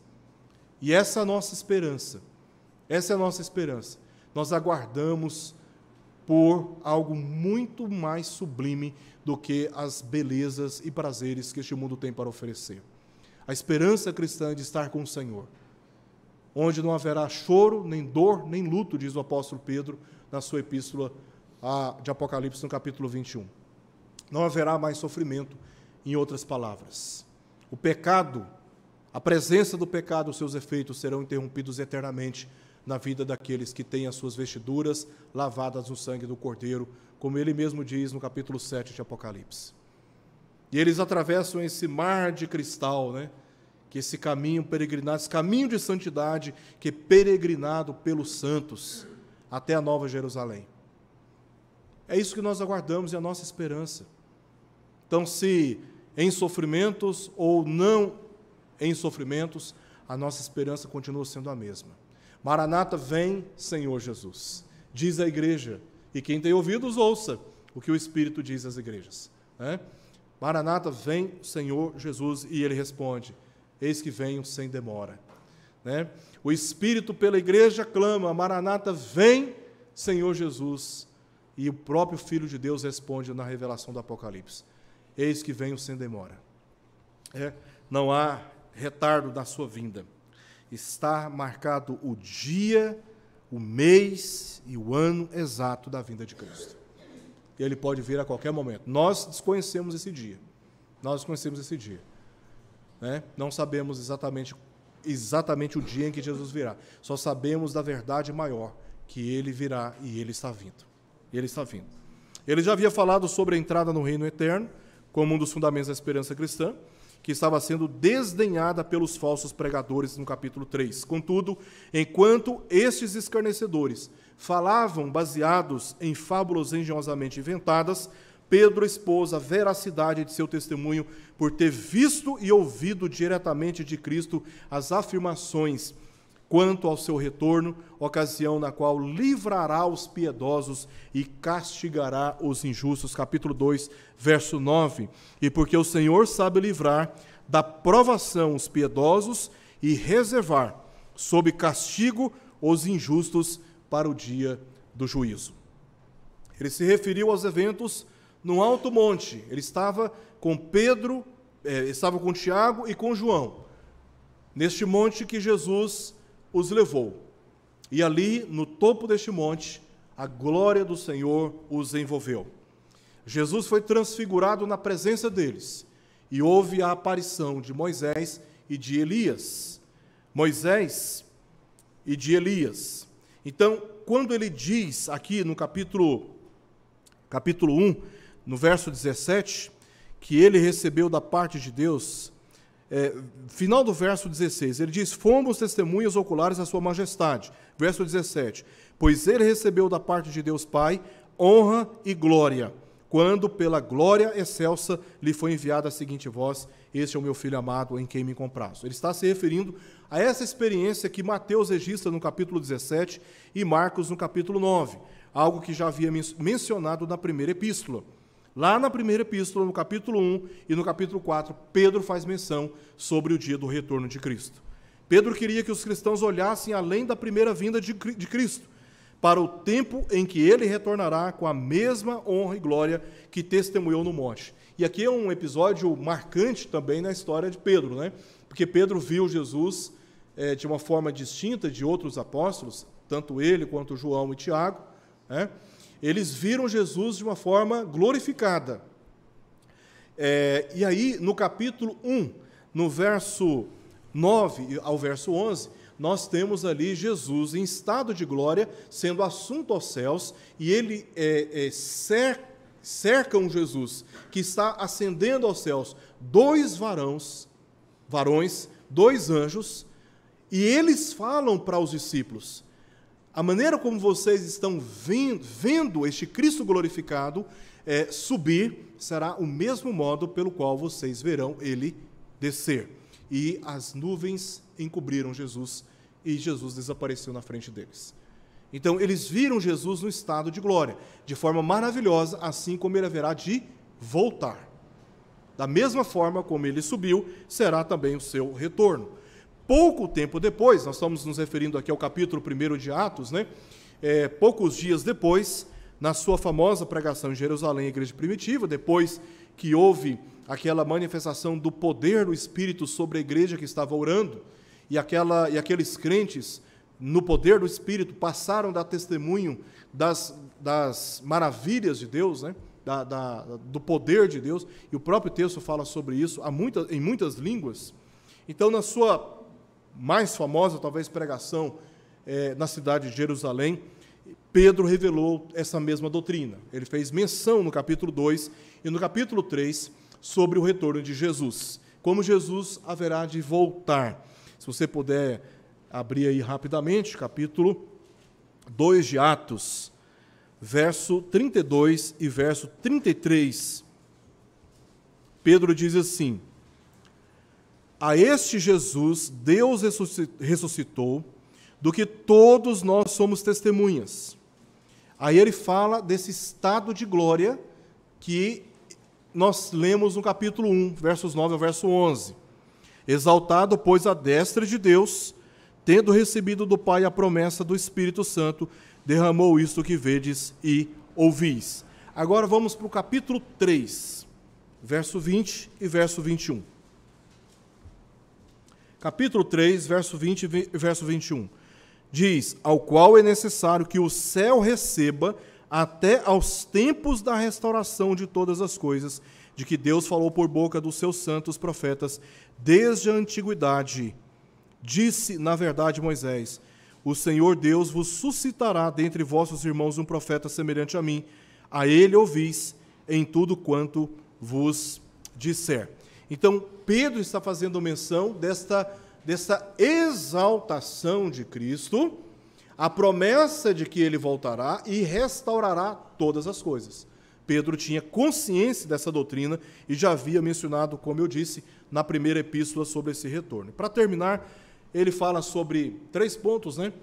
E essa é a nossa esperança, Nós aguardamos por algo muito mais sublime do que as belezas e prazeres que este mundo tem para oferecer. A esperança cristã é de estar com o Senhor, onde não haverá choro, nem dor, nem luto, diz o apóstolo Pedro na sua epístola de Apocalipse, no capítulo 21. Não haverá mais sofrimento, em outras palavras. O pecado, a presença do pecado, os seus efeitos serão interrompidos eternamente na vida daqueles que têm as suas vestiduras lavadas no sangue do Cordeiro, como ele mesmo diz no capítulo 7 de Apocalipse. E eles atravessam esse mar de cristal, que esse caminho peregrinado, esse caminho de santidade, que é peregrinado pelos santos, até a Nova Jerusalém. É isso que nós aguardamos e a nossa esperança. Então, se em sofrimentos ou não em sofrimentos, a nossa esperança continua sendo a mesma. Maranata, vem, Senhor Jesus, diz a igreja, e quem tem ouvidos, ouça o que o Espírito diz às igrejas. Maranata, vem, Senhor Jesus, e ele responde, eis que venho sem demora. O Espírito pela igreja clama, Maranata, vem, Senhor Jesus, e o próprio Filho de Deus responde na revelação do Apocalipse, eis que venho sem demora. Não há retardo na sua vinda. Está marcado o dia, o mês e o ano exato da vinda de Cristo. E ele pode vir a qualquer momento. Nós desconhecemos esse dia. Não sabemos exatamente o dia em que Jesus virá. Só sabemos da verdade maior, que ele virá e ele está vindo. Ele já havia falado sobre a entrada no reino eterno, como um dos fundamentos da esperança cristã, que estava sendo desdenhada pelos falsos pregadores no capítulo 3. Contudo, enquanto estes escarnecedores falavam baseados em fábulas engenhosamente inventadas, Pedro expôs a veracidade de seu testemunho por ter visto e ouvido diretamente de Cristo as afirmações quanto ao seu retorno, ocasião na qual livrará os piedosos e castigará os injustos. Capítulo 2, verso 9. E porque o Senhor sabe livrar da provação os piedosos e reservar sob castigo os injustos para o dia do juízo. Ele se referiu aos eventos no alto monte. Ele estava com Pedro, estava com Tiago e com João, neste monte que Jesus os levou. E ali, no topo deste monte, a glória do Senhor os envolveu. Jesus foi transfigurado na presença deles, e houve a aparição de Moisés e de Elias. Então, quando ele diz aqui no capítulo 1, no verso 17, que ele recebeu da parte de Deus, final do verso 16, ele diz, fomos testemunhas oculares da sua majestade. Verso 17, pois ele recebeu da parte de Deus Pai honra e glória, quando pela glória excelsa lhe foi enviada a seguinte voz: este é o meu filho amado, em quem me comprazo. Ele está se referindo a essa experiência que Mateus registra no capítulo 17 e Marcos no capítulo 9, algo que já havia mencionado na primeira epístola. Lá na primeira epístola, no capítulo 1 e no capítulo 4, Pedro faz menção sobre o dia do retorno de Cristo. Pedro queria que os cristãos olhassem além da primeira vinda de Cristo, para o tempo em que ele retornará com a mesma honra e glória que testemunhou no monte. E aqui é um episódio marcante também na história de Pedro, né? Porque Pedro viu Jesus de uma forma distinta de outros apóstolos, tanto ele quanto João e Tiago, né? Eles viram Jesus de uma forma glorificada. E aí, no capítulo 1, no verso 9 ao verso 11, nós temos ali Jesus em estado de glória, sendo assunto aos céus, e ele cercam Jesus, que está ascendendo aos céus, dois varões, dois anjos, e eles falam para os discípulos: a maneira como vocês estão vendo este Cristo glorificado subir, será o mesmo modo pelo qual vocês verão ele descer. E as nuvens encobriram Jesus, e Jesus desapareceu na frente deles. Então, eles viram Jesus no estado de glória, de forma maravilhosa, assim como ele haverá de voltar. Da mesma forma como ele subiu, será também o seu retorno. Pouco tempo depois, nós estamos nos referindo aqui ao capítulo 1 de Atos, né? Poucos dias depois, na sua famosa pregação em Jerusalém, a igreja primitiva, depois que houve aquela manifestação do poder do Espírito sobre a igreja que estava orando, e aqueles crentes, no poder do Espírito, passaram a dar testemunho das maravilhas de Deus, né? Do poder de Deus, e o próprio texto fala sobre isso em muitas línguas. Então, na sua mais famosa, talvez, pregação na cidade de Jerusalém, Pedro revelou essa mesma doutrina. Ele fez menção no capítulo 2 e no capítulo 3 sobre o retorno de Jesus, como Jesus haverá de voltar. Se você puder abrir aí rapidamente, capítulo 2 de Atos, verso 32 e verso 33, Pedro diz assim: a este Jesus Deus ressuscitou, do que todos nós somos testemunhas. Aí ele fala desse estado de glória que nós lemos no capítulo 1, versos 9 ao verso 11. Exaltado, pois, à destra de Deus, tendo recebido do Pai a promessa do Espírito Santo, derramou isto que vedes e ouvis. Agora vamos para o capítulo 3, verso 20 e verso 21. Capítulo 3, verso 20 e verso 21. Diz: ao qual é necessário que o céu receba até aos tempos da restauração de todas as coisas, de que Deus falou por boca dos seus santos profetas desde a antiguidade. Disse, na verdade, Moisés: o Senhor Deus vos suscitará dentre vossos irmãos um profeta semelhante a mim, a ele ouvis em tudo quanto vos disser. Então, Pedro está fazendo menção desta exaltação de Cristo, a promessa de que ele voltará e restaurará todas as coisas. Pedro tinha consciência dessa doutrina e já havia mencionado, como eu disse, na primeira epístola sobre esse retorno. Para terminar, ele fala sobre 3 pontos, né?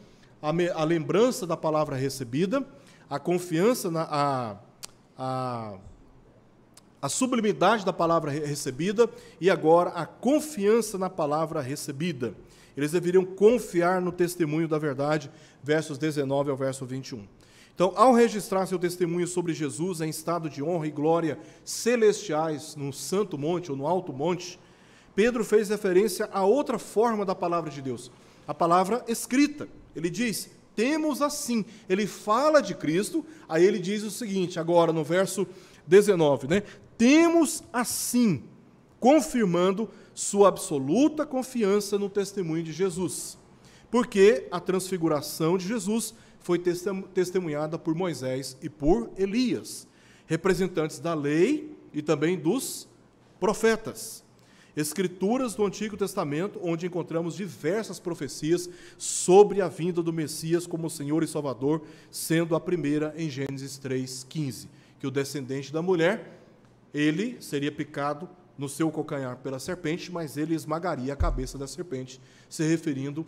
A lembrança da palavra recebida, a confiança, a sublimidade da palavra recebida e agora a confiança na palavra recebida. Eles deveriam confiar no testemunho da verdade, versos 19 ao verso 21. Então, ao registrar seu testemunho sobre Jesus em estado de honra e glória celestiais, no santo monte ou no alto monte, Pedro fez referência a outra forma da palavra de Deus, a palavra escrita. Ele diz: temos assim. Ele fala de Cristo, aí ele diz o seguinte, agora no verso 19, né? Temos assim, confirmando sua absoluta confiança no testemunho de Jesus, porque a transfiguração de Jesus foi testemunhada por Moisés e por Elias, representantes da lei e também dos profetas. Escrituras do Antigo Testamento, onde encontramos diversas profecias sobre a vinda do Messias como Senhor e Salvador, sendo a primeira em Gênesis 3:15. que o descendente da mulher, ele seria picado no seu calcanhar pela serpente, mas ele esmagaria a cabeça da serpente, se referindo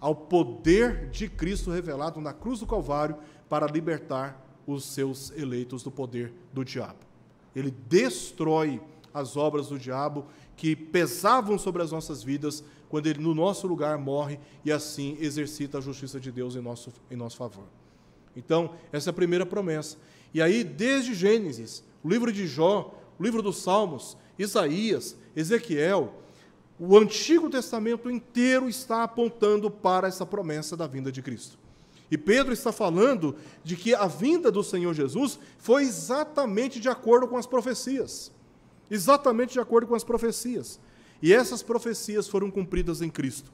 ao poder de Cristo revelado na cruz do Calvário para libertar os seus eleitos do poder do diabo. Ele destrói as obras do diabo que pesavam sobre as nossas vidas quando ele, no nosso lugar, morre e assim exercita a justiça de Deus em nosso favor. Então, essa é a primeira promessa. E aí, desde Gênesis, o livro de Jó, o livro dos Salmos, Isaías, Ezequiel, o Antigo Testamento inteiro está apontando para essa promessa da vinda de Cristo. E Pedro está falando de que a vinda do Senhor Jesus foi exatamente de acordo com as profecias. Exatamente de acordo com as profecias. E essas profecias foram cumpridas em Cristo.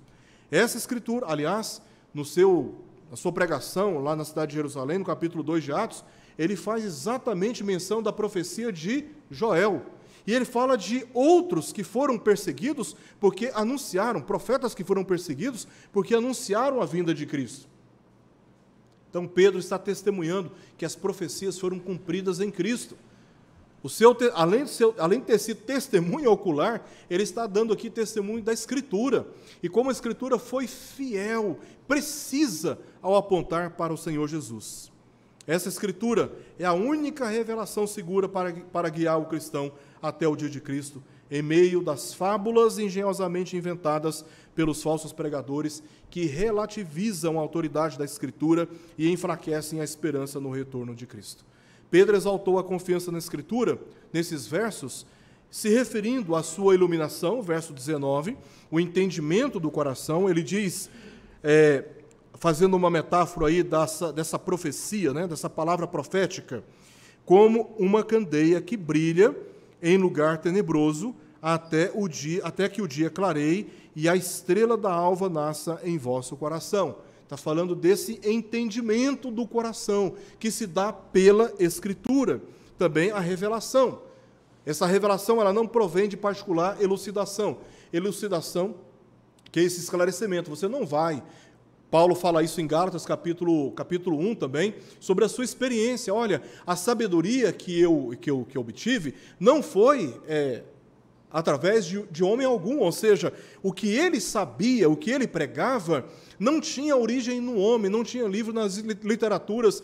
Essa escritura, aliás, na sua pregação lá na cidade de Jerusalém, no capítulo 2 de Atos, ele faz exatamente menção da profecia de Joel. E ele fala de outros que foram perseguidos porque anunciaram, profetas que foram perseguidos porque anunciaram a vinda de Cristo. Então Pedro está testemunhando que as profecias foram cumpridas em Cristo. Além de ter sido testemunho ocular, ele está dando aqui testemunho da Escritura. E como a Escritura foi fiel, precisa ao apontar para o Senhor Jesus. Essa Escritura é a única revelação segura para guiar o cristão até o dia de Cristo, em meio das fábulas engenhosamente inventadas pelos falsos pregadores que relativizam a autoridade da Escritura e enfraquecem a esperança no retorno de Cristo. Pedro exaltou a confiança na Escritura, nesses versos, se referindo à sua iluminação, verso 19, o entendimento do coração. Ele diz, fazendo uma metáfora aí dessa profecia, né, dessa palavra profética, como uma candeia que brilha em lugar tenebroso até que o dia clareie e a estrela da alva nasça em vosso coração. Está falando desse entendimento do coração, que se dá pela Escritura. Também a revelação. Essa revelação ela não provém de particular elucidação. Elucidação, que é esse esclarecimento. Você não vai... Paulo fala isso em Gálatas, capítulo 1 também, sobre a sua experiência. Olha, a sabedoria que eu obtive não foi através de homem algum, ou seja, o que ele sabia, o que ele pregava, não tinha origem no homem, não tinha livro nas literaturas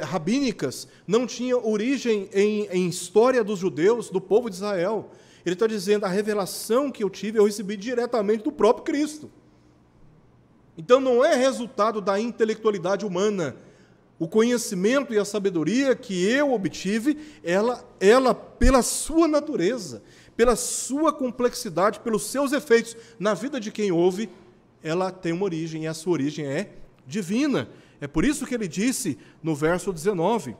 rabínicas, não tinha origem em história dos judeus, do povo de Israel. Ele está dizendo, a revelação que eu tive, eu recebi diretamente do próprio Cristo. Então não é resultado da intelectualidade humana. O conhecimento e a sabedoria que eu obtive, ela pela sua natureza, pela sua complexidade, pelos seus efeitos na vida de quem ouve, ela tem uma origem, e a sua origem é divina. É por isso que ele disse no verso 19,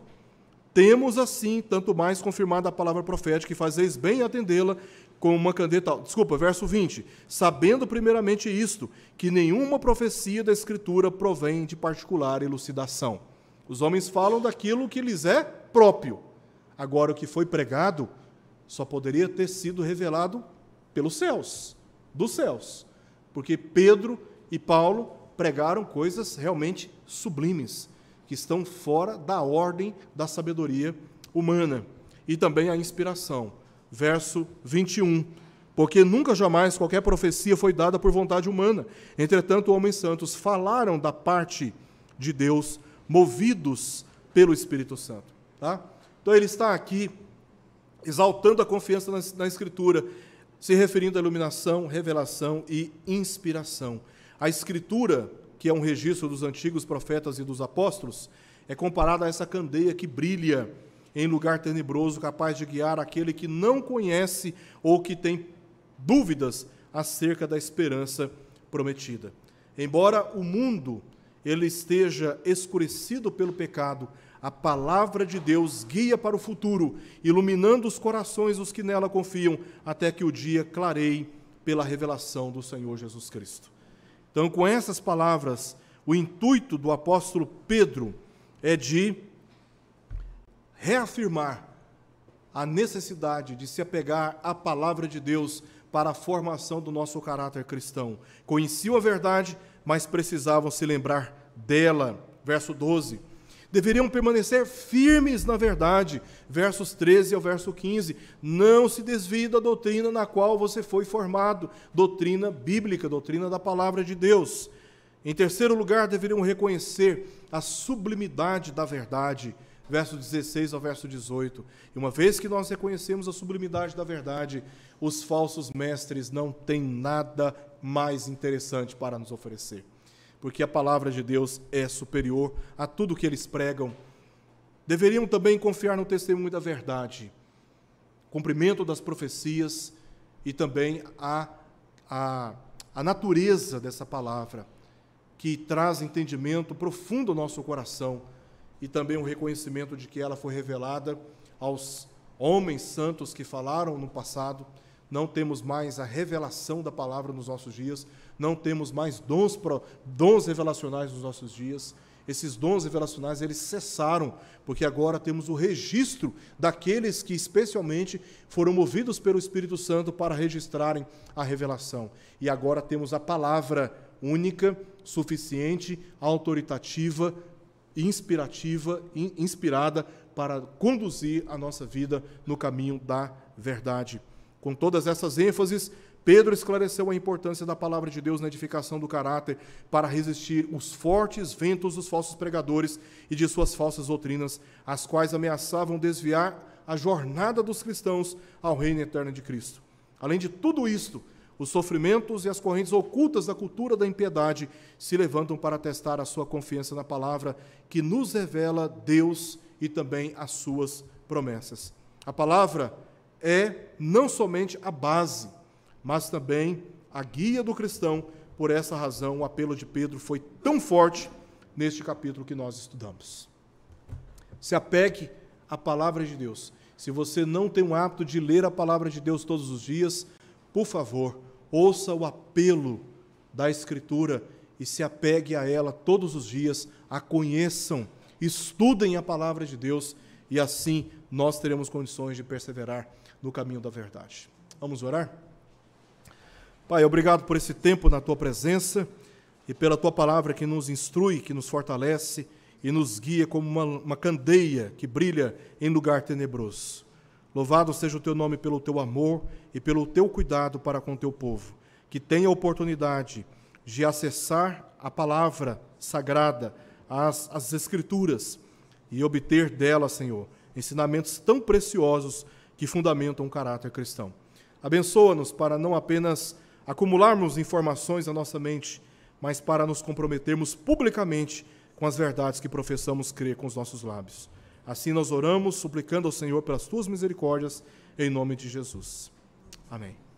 temos assim, tanto mais confirmada a palavra profética, que fazeis bem atendê-la, como uma candeia tal. Verso 20. Sabendo primeiramente isto, que nenhuma profecia da Escritura provém de particular elucidação. Os homens falam daquilo que lhes é próprio. Agora, o que foi pregado só poderia ter sido revelado pelos céus, dos céus. Porque Pedro e Paulo pregaram coisas realmente sublimes, que estão fora da ordem da sabedoria humana. E também a inspiração. Verso 21, porque nunca jamais qualquer profecia foi dada por vontade humana. Entretanto, homens santos falaram da parte de Deus, movidos pelo Espírito Santo. Tá? Então, ele está aqui exaltando a confiança na Escritura, se referindo à iluminação, revelação e inspiração. A Escritura, que é um registro dos antigos profetas e dos apóstolos, é comparada a essa candeia que brilha em lugar tenebroso, capaz de guiar aquele que não conhece ou que tem dúvidas acerca da esperança prometida. Embora o mundo ele esteja escurecido pelo pecado, a palavra de Deus guia para o futuro, iluminando os corações dos que nela confiam, até que o dia clareie pela revelação do Senhor Jesus Cristo. Então, com essas palavras, o intuito do apóstolo Pedro é de reafirmar a necessidade de se apegar à palavra de Deus para a formação do nosso caráter cristão. Conheciam a verdade, mas precisavam se lembrar dela. Verso 12. Deveriam permanecer firmes na verdade. Versos 13 ao verso 15. Não se desvie da doutrina na qual você foi formado. Doutrina bíblica, doutrina da palavra de Deus. Em terceiro lugar, deveriam reconhecer a sublimidade da verdade. Verso 16 ao verso 18. E uma vez que nós reconhecemos a sublimidade da verdade, os falsos mestres não têm nada mais interessante para nos oferecer. Porque a palavra de Deus é superior a tudo que eles pregam. Deveriam também confiar no testemunho da verdade, cumprimento das profecias e também a natureza dessa palavra, que traz entendimento profundo ao nosso coração e também o reconhecimento de que ela foi revelada aos homens santos que falaram no passado. Não temos mais a revelação da palavra nos nossos dias, não temos mais dons revelacionais nos nossos dias. Esses dons revelacionais, eles cessaram, porque agora temos o registro daqueles que especialmente foram movidos pelo Espírito Santo para registrarem a revelação. E agora temos a palavra única, suficiente, autoritativa, inspirada para conduzir a nossa vida no caminho da verdade. Com todas essas ênfases, Pedro esclareceu a importância da palavra de Deus na edificação do caráter para resistir os fortes ventos dos falsos pregadores e de suas falsas doutrinas, as quais ameaçavam desviar a jornada dos cristãos ao reino eterno de Cristo. Além de tudo isto, os sofrimentos e as correntes ocultas da cultura da impiedade se levantam para testar a sua confiança na palavra que nos revela Deus e também as suas promessas. A palavra é não somente a base, mas também a guia do cristão. Por essa razão, o apelo de Pedro foi tão forte neste capítulo que nós estudamos. Se apegue à palavra de Deus. Se você não tem o hábito de ler a palavra de Deus todos os dias, por favor, ouça o apelo da Escritura e se apegue a ela todos os dias, a conheçam, estudem a palavra de Deus e assim nós teremos condições de perseverar no caminho da verdade. Vamos orar? Pai, obrigado por esse tempo na Tua presença e pela Tua palavra que nos instrui, que nos fortalece e nos guia como uma candeia que brilha em lugar tenebroso. Louvado seja o Teu nome pelo Teu amor e pelo Teu cuidado para com o Teu povo, que tenha a oportunidade de acessar a palavra sagrada, as Escrituras, e obter dela, Senhor, ensinamentos tão preciosos que fundamentam o caráter cristão. Abençoa-nos para não apenas acumularmos informações na nossa mente, mas para nos comprometermos publicamente com as verdades que professamos crer com os nossos lábios. Assim nós oramos, suplicando ao Senhor pelas Tuas misericórdias, em nome de Jesus. Amém.